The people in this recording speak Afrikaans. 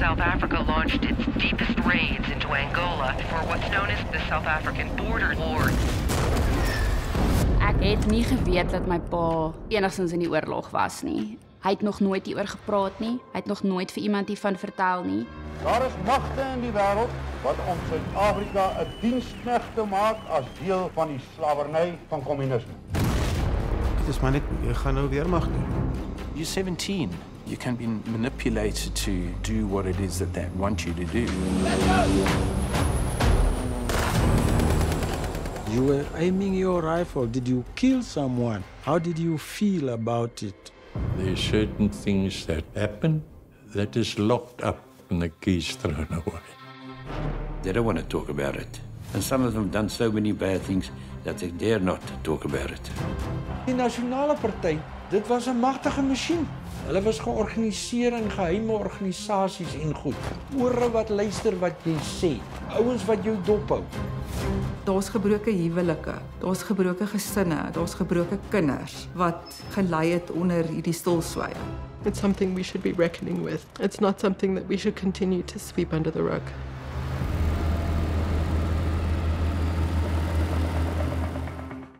South Africa launched its deepest raids into Angola for what's known as the South African Border War. Ek het nie geweet dat my pa enigstens in die oorlog was nie. Hy het nog nooit hieroor gepraat nie. Hy het nog nooit vir iemand hiervan vertel nie. Daar is magte in die wêreld wat om Suid-Afrika 'n diensknegt te maak as deel van die slawerny van kommunisme. Dit is maar net, jy gaan nou weermag doen. You're 17. You can be manipulated to do what it is that they want you to do. You were aiming your rifle. Did you kill someone? How did you feel about it? There are certain things that happen that is locked up and the keys thrown away. They don't want to talk about it. And some of them have done so many bad things that they dare not talk about it. Die Nasionale Party, dit was 'n magtige masjien. Hulle was georganiseer in geheime organisasies en goed. Ore wat luister wat jy sê. Ouens wat jou dophou. Daar's gebroke huwelike, daar's gebroke gesinne, daar's gebroke kinders wat gelei het onder hierdie stilswye. It's something we should be reckoning with. It's not something that we should continue to sweep under the rug.